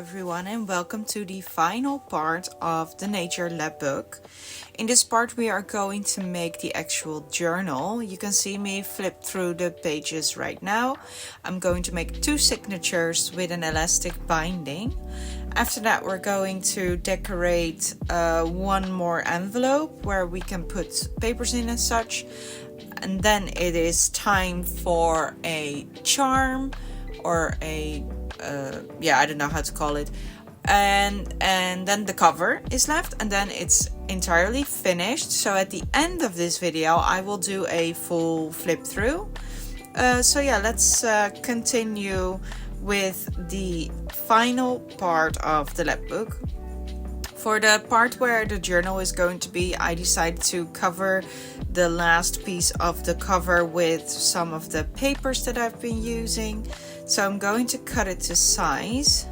everyone, and welcome to the final part of the Nature Lapbook. In this part we are going to make the actual journal. You can see me flip through the pages right now. I'm going to make 2 signatures with an elastic binding. After that we're going to decorate one more envelope where we can put papers in and such. And then it is time for a charm or a I don't know how to call it, and then the cover is left, and then it's entirely finished. So at the end of this video I will do a full flip through. Let's continue with the final part of the lapbook. For the part where the journal is going to be, I decided to cover the last piece of the cover with some of the papers that I've been using. So I'm going to cut it to size.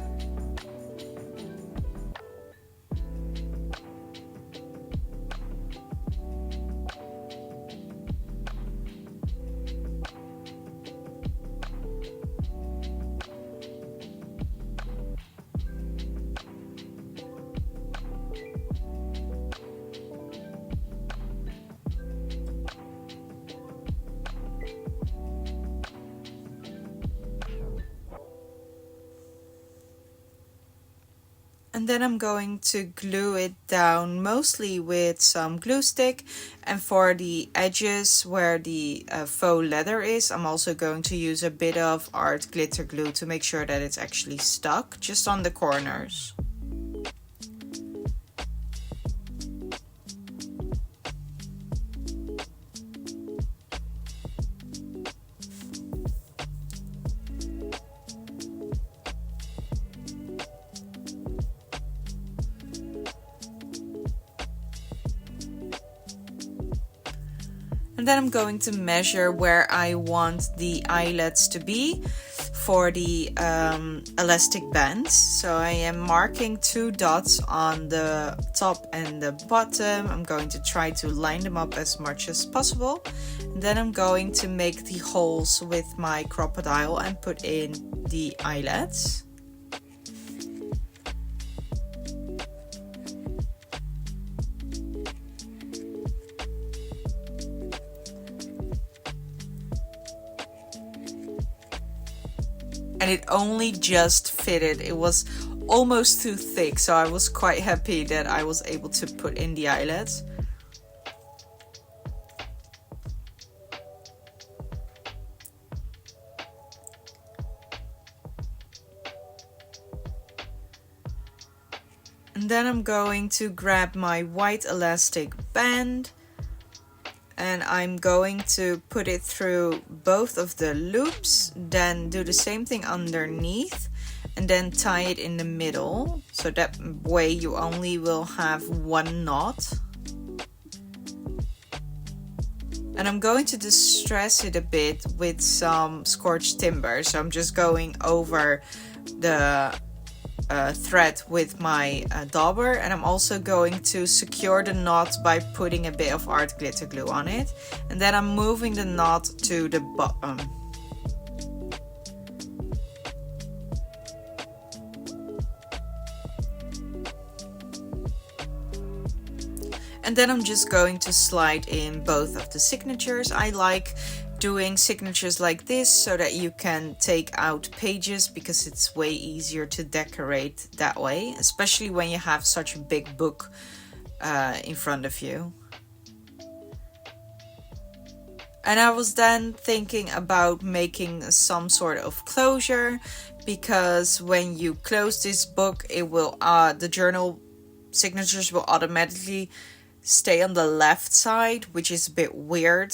And then I'm going to glue it down mostly with some glue stick, and for the edges where the faux leather is, I'm also going to use a bit of art glitter glue to make sure that it's actually stuck just on the corners. And then I'm going to measure where I want the eyelets to be for the elastic bands. So I am marking 2 dots on the top and the bottom. I'm going to try to line them up as much as possible. And then I'm going to make the holes with my crocodile and put in the eyelets. And it only just fitted. It was almost too thick, so I was quite happy that I was able to put in the eyelets. And then I'm going to grab my white elastic band, and I'm going to put it through both of the loops, then do the same thing underneath, and then tie it in the middle. So that way you only will have 1 knot. And I'm going to distress it a bit with some scorched timber. So I'm just going over the thread with my dauber, and I'm also going to secure the knot by putting a bit of art glitter glue on it, and then I'm moving the knot to the bottom. And then I'm just going to slide in both of the signatures. I like doing signatures like this so that you can take out pages, because it's way easier to decorate that way, especially when you have such a big book in front of you. And I was then thinking about making some sort of closure, because when you close this book, it will the journal signatures will automatically stay on the left side, which is a bit weird.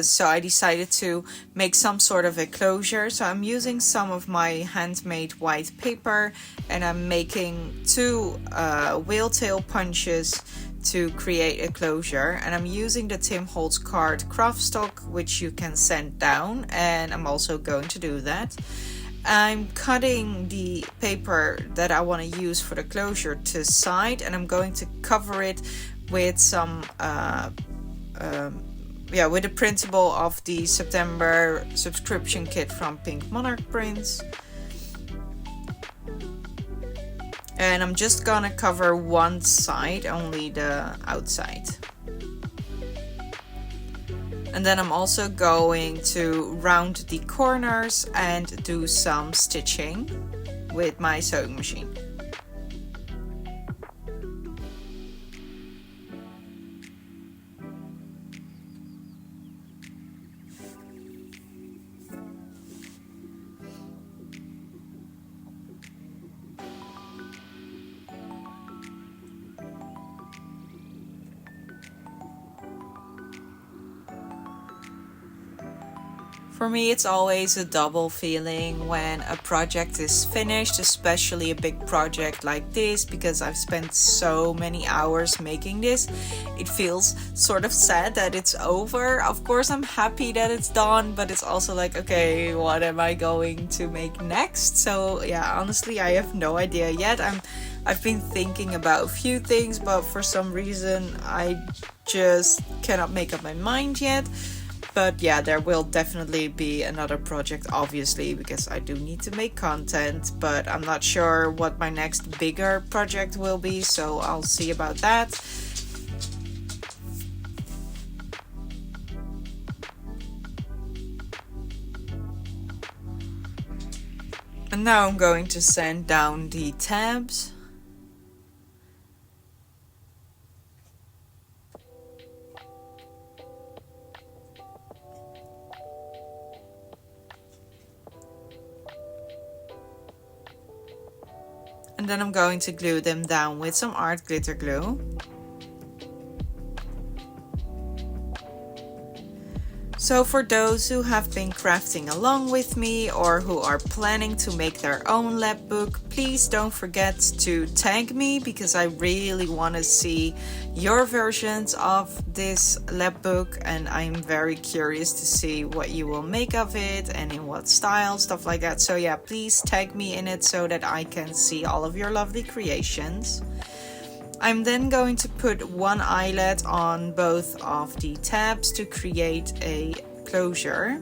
So I decided to make some sort of a closure. So I'm using some of my handmade white paper, and I'm making 2 whale tail punches to create a closure. And I'm using the Tim Holtz card craft stock, which you can sand down, and I'm also going to do that. I'm cutting the paper that I want to use for the closure to side, and I'm going to cover it with some with the printable of the September subscription kit from Pink Monarch Prints. And I'm just gonna cover one side, only the outside. And then I'm also going to round the corners and do some stitching with my sewing machine. For me, it's always a double feeling when a project is finished, especially a big project like this, because I've spent so many hours making this. It feels sort of sad that it's over. Of course, I'm happy that it's done, but it's also like, okay, what am I going to make next? So yeah, honestly, I have no idea yet. I've been thinking about a few things, but for some reason, I just cannot make up my mind yet. But yeah, there will definitely be another project, obviously, because I do need to make content, but I'm not sure what my next bigger project will be, so I'll see about that. And now I'm going to sand down the tabs. And then I'm going to glue them down with some art glitter glue. So for those who have been crafting along with me or who are planning to make their own lab book, please don't forget to tag me, because I really want to see your versions of this lab book, and I'm very curious to see what you will make of it and in what style, stuff like that. So yeah, please tag me in it so that I can see all of your lovely creations. I'm then going to put one eyelet on both of the tabs to create a closure.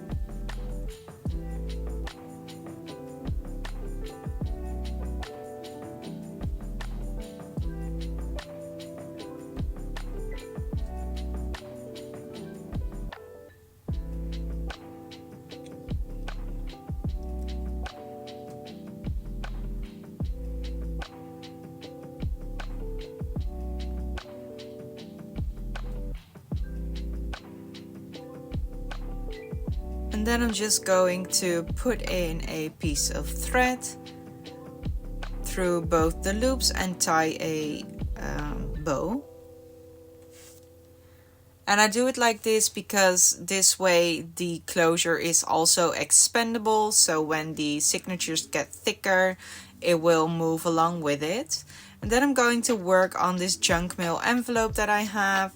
And then I'm just going to put in a piece of thread through both the loops and tie a bow. And I do it like this because this way the closure is also expandable, so when the signatures get thicker, it will move along with it. And then I'm going to work on this junk mail envelope that I have.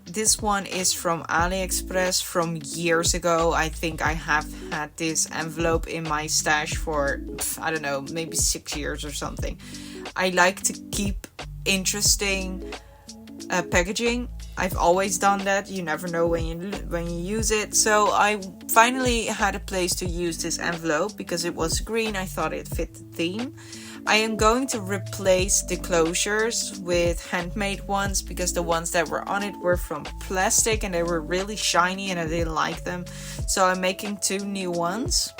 This one is from AliExpress from years ago. I think I have had this envelope in my stash for, I don't know, maybe 6 years or something. I like to keep interesting packaging. I've always done that. You never know when you use it. So I finally had a place to use this envelope because it was green. I thought it fit the theme. I am going to replace the closures with handmade ones because the ones that were on it were from plastic and they were really shiny and I didn't like them. So I'm making 2 new ones.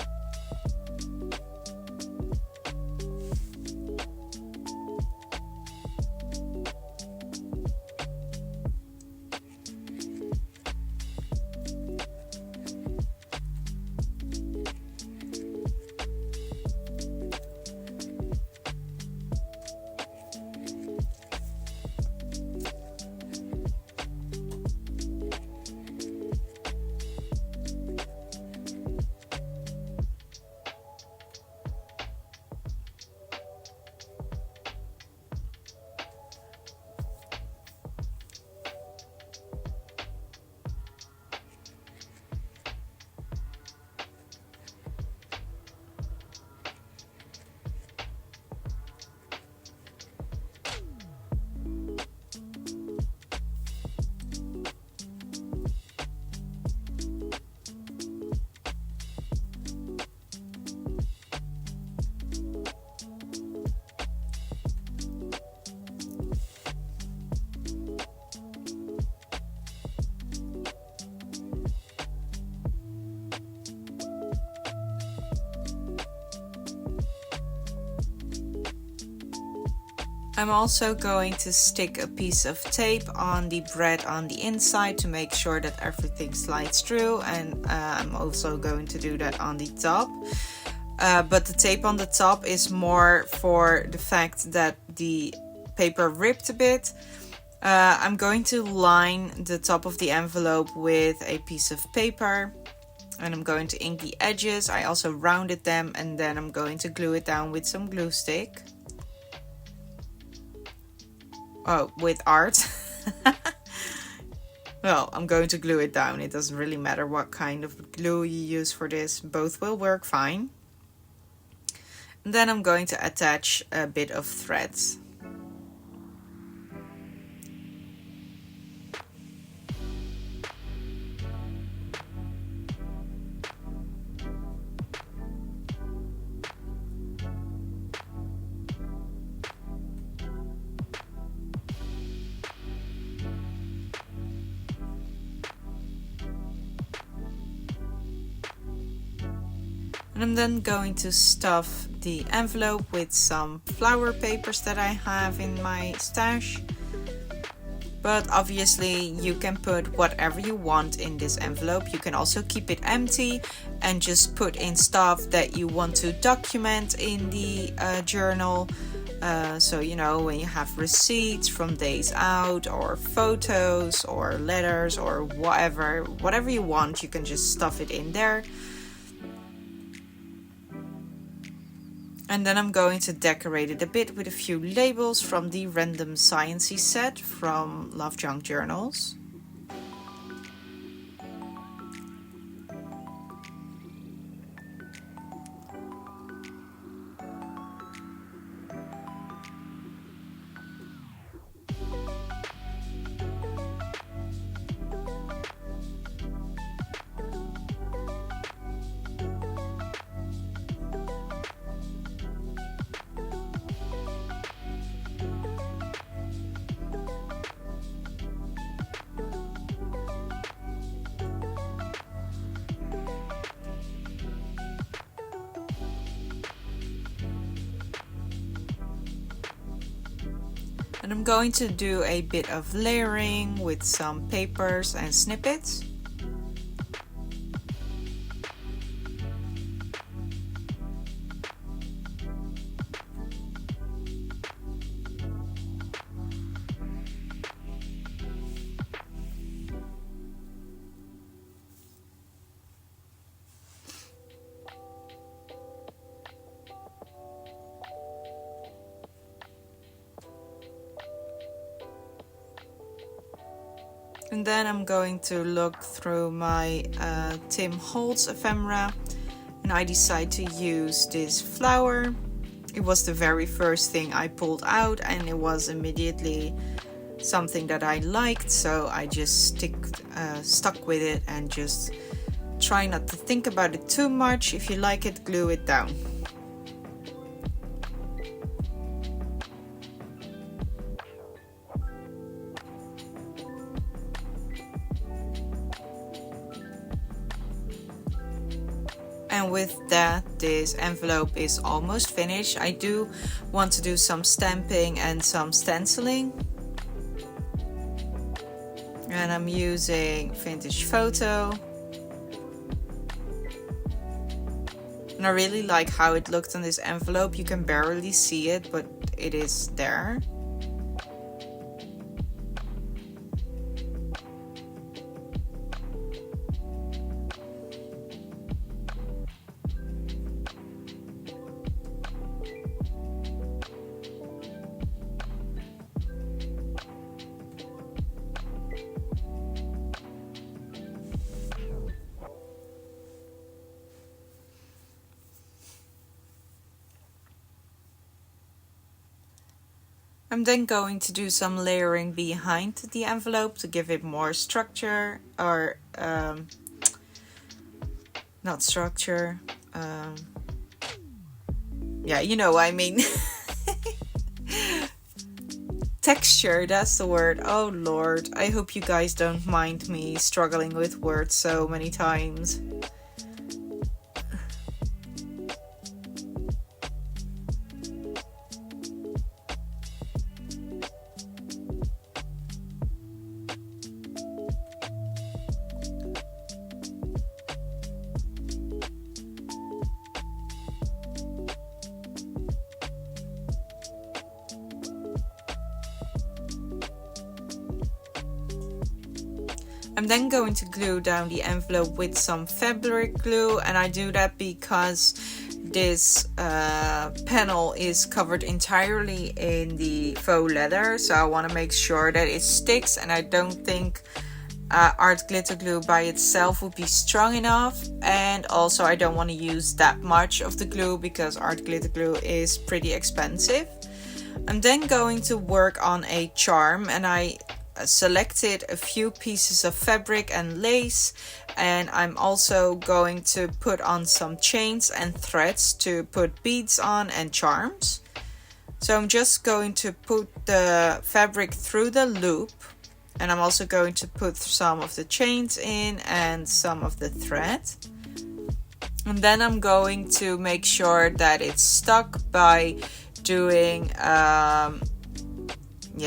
I'm also going to stick a piece of tape on the bread on the inside to make sure that everything slides through, and I'm also going to do that on the top. But the tape on the top is more for the fact that the paper ripped a bit. I'm going to line the top of the envelope with a piece of paper, and I'm going to ink the edges. I also rounded them, and then I'm going to glue it down with some glue stick. Oh, with art. Well, I'm going to glue it down. It doesn't really matter what kind of glue you use for this. Both will work fine. And then I'm going to attach a bit of threads. And I'm then going to stuff the envelope with some flower papers that I have in my stash. But obviously you can put whatever you want in this envelope. You can also keep it empty and just put in stuff that you want to document in the journal. So, you know, when you have receipts from days out, or photos or letters or whatever you want, you can just stuff it in there. And then I'm going to decorate it a bit with a few labels from the Random Sciencey set from Love Junk Journals. And I'm going to do a bit of layering with some papers and snippets. And then I'm going to look through my Tim Holtz ephemera, and I decide to use this flower. It was the very first thing I pulled out, and it was immediately something that I liked, so I just stuck with it and just try not to think about it too much. If you like it, glue it down. And with that, this envelope is almost finished. I do want to do some stamping and some stenciling. And I'm using Vintage Photo. And I really like how it looked on this envelope. You can barely see it, but it is there. I'm then going to do some layering behind the envelope to give it more structure, or not structure, yeah, you know what I mean. Texture, that's the word. Oh Lord, I hope you guys don't mind me struggling with words so many times. I'm then going to glue down the envelope with some fabric glue, and I do that because this panel is covered entirely in the faux leather, so I want to make sure that it sticks, and I don't think art glitter glue by itself would be strong enough, and also I don't want to use that much of the glue because art glitter glue is pretty expensive. I'm then going to work on a charm, and I selected a few pieces of fabric and lace, and I'm also going to put on some chains and threads to put beads on and charms. So I'm just going to put the fabric through the loop, and I'm also going to put some of the chains in and some of the thread. And then I'm going to make sure that it's stuck by doing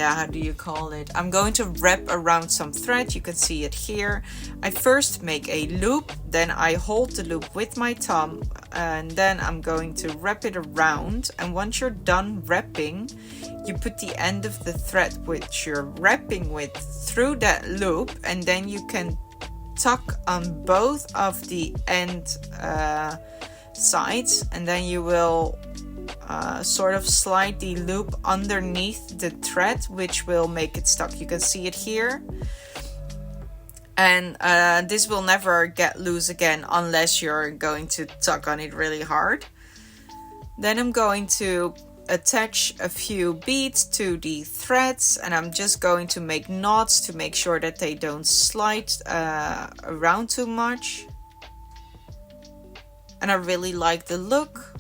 how do you call it? I'm going to wrap around some thread. You can see it here. I first make a loop, then I hold the loop with my thumb, and then I'm going to wrap it around. And once you're done wrapping, you put the end of the thread which you're wrapping with through that loop, and then you can tuck on both of the end sides, and then you will sort of slide the loop underneath the thread, which will make it stuck. You can see it here, and this will never get loose again unless you're going to tug on it really hard. Then I'm going to attach a few beads to the threads, and I'm just going to make knots to make sure that they don't slide around too much. And I really like the look.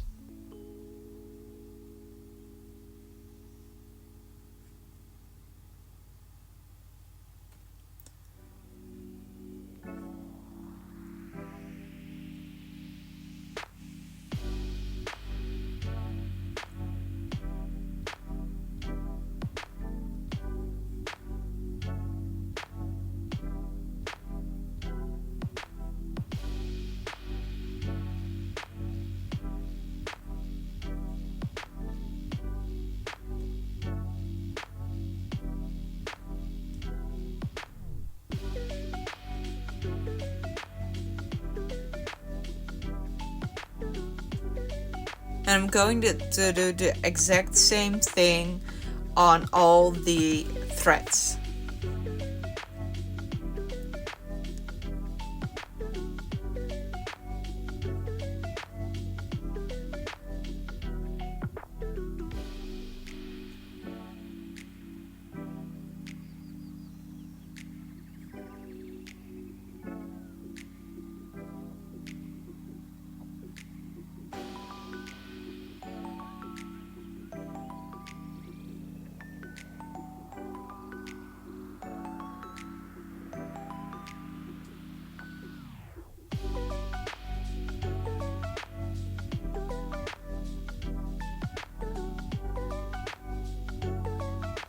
And I'm going to do the exact same thing on all the threads.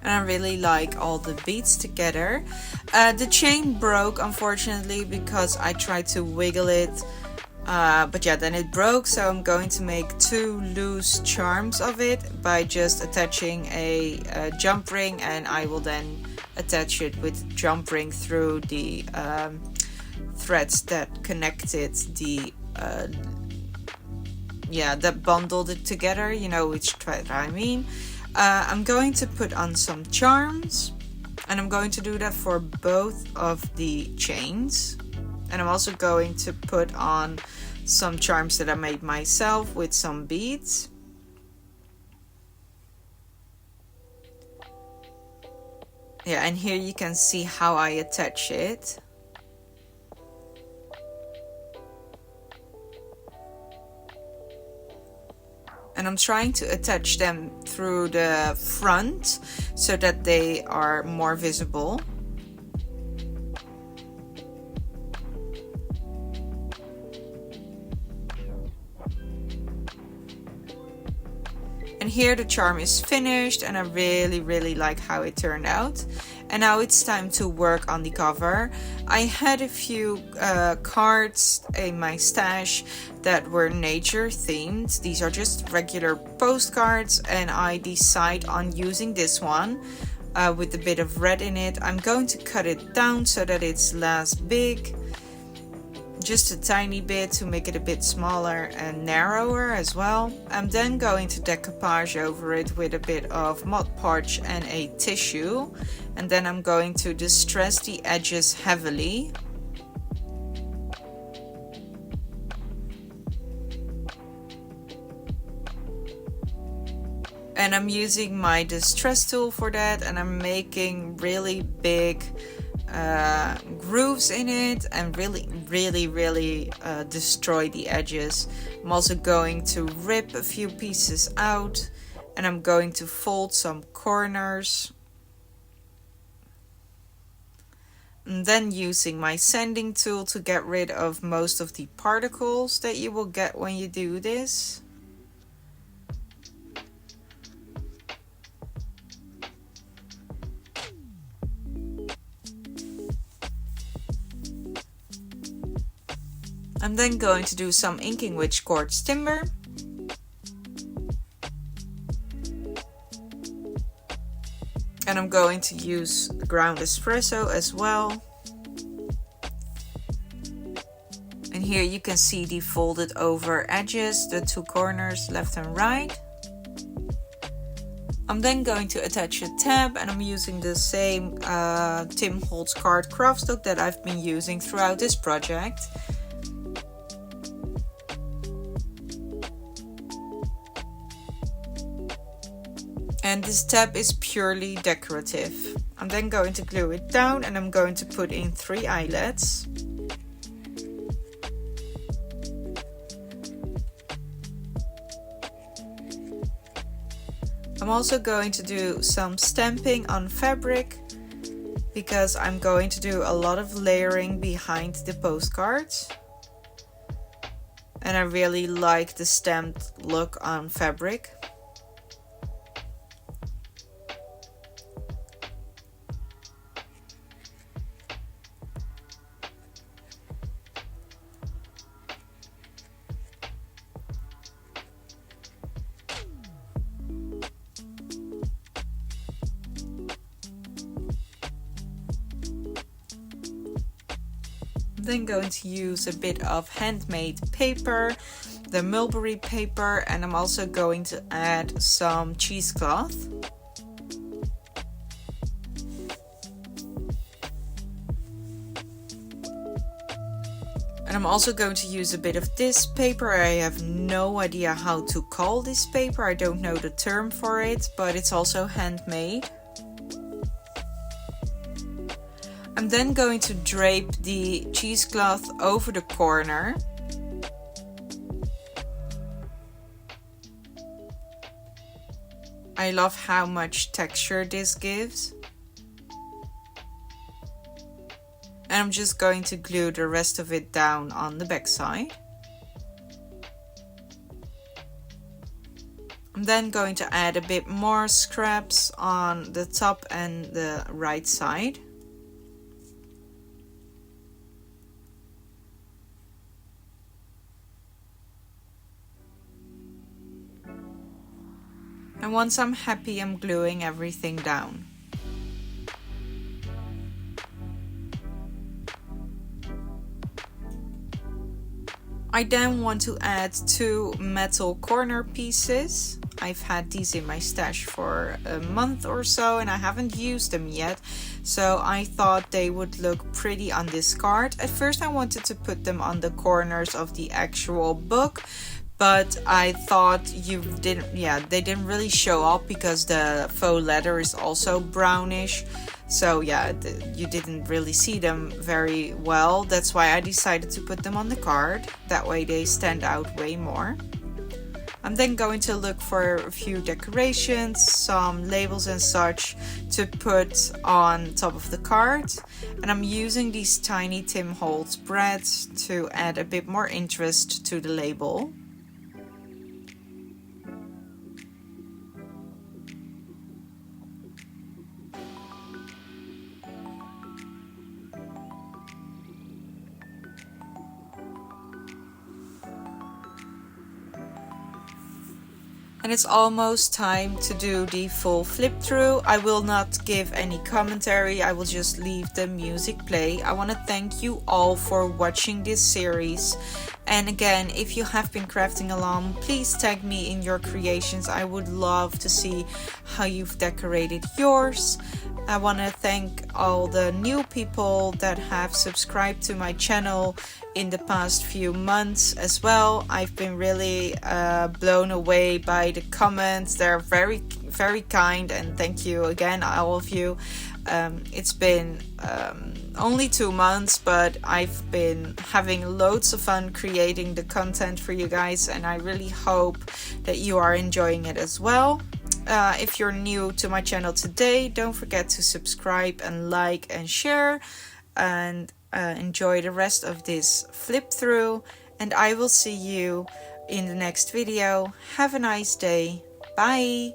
And I really like all the beads together. The chain broke, unfortunately, because I tried to wiggle it, but yeah, then it broke. So I'm going to make two loose charms of it by just attaching a jump ring, and I will then attach it with jump ring through the threads that connected the that bundled it together, you know which thread I mean. I'm going to put on some charms, and I'm going to do that for both of the chains. And I'm also going to put on some charms that I made myself with some beads. Yeah, and here you can see how I attach it. And I'm trying to attach them through the front so that they are more visible. And here the charm is finished, and I really like how it turned out. And now it's time to work on the cover. I had a few cards in my stash that were nature themed. These are just regular postcards, and I decide on using this one with a bit of red in it. I'm going to cut it down so that it's less big, just a tiny bit to make it a bit smaller and narrower as well. I'm then going to decoupage over it with a bit of Mod Podge and a tissue, and then I'm going to distress the edges heavily. And I'm using my distress tool for that, and I'm making really big grooves in it and really destroy the edges. I'm also going to rip a few pieces out, and I'm going to fold some corners. And then using my sanding tool to get rid of most of the particles that you will get when you do this. I'm then going to do some inking with quartz timber. And I'm going to use ground espresso as well. And here you can see the folded over edges, the two corners left and right. I'm then going to attach a tab, and I'm using the same Tim Holtz card craftstock that I've been using throughout this project. And this tab is purely decorative. I'm then going to glue it down, and I'm going to put in 3 eyelets. I'm also going to do some stamping on fabric because I'm going to do a lot of layering behind the postcards. And I really like the stamped look on fabric. Then going to use a bit of handmade paper, the mulberry paper, and I'm also going to add some cheesecloth. And I'm also going to use a bit of this paper. I have no idea how to call this paper. I don't know the term for it, but it's also handmade. I'm then going to drape the cheesecloth over the corner. I love how much texture this gives. And I'm just going to glue the rest of it down on the back side. I'm then going to add a bit more scraps on the top and the right side. And once I'm happy, I'm gluing everything down. I then want to add 2 metal corner pieces. I've had these in my stash for a month or so and I haven't used them yet, so I thought they would look pretty on this card. At first I wanted to put them on the corners of the actual book, but I thought they didn't really show up because the faux leather is also brownish. So yeah, you didn't really see them very well. That's why I decided to put them on the card. That way they stand out way more. I'm then going to look for a few decorations, some labels and such to put on top of the card. And I'm using these tiny Tim Holtz brads to add a bit more interest to the label. And it's almost time to do the full flip through. I will not give any commentary, I will just leave the music play. I want to thank you all for watching this series. And again, if you have been crafting along, please tag me in your creations. I would love to see how you've decorated yours. I want to thank all the new people that have subscribed to my channel in the past few months as well. I've been really blown away by the comments. They're very, very kind, and thank you again, all of you. It's been only 2 months, but I've been having loads of fun creating the content for you guys, and I really hope that you are enjoying it as well. If you're new to my channel today, don't forget to subscribe and like and share, and enjoy the rest of this flip through, and I will see you in the next video. Have a nice day. Bye.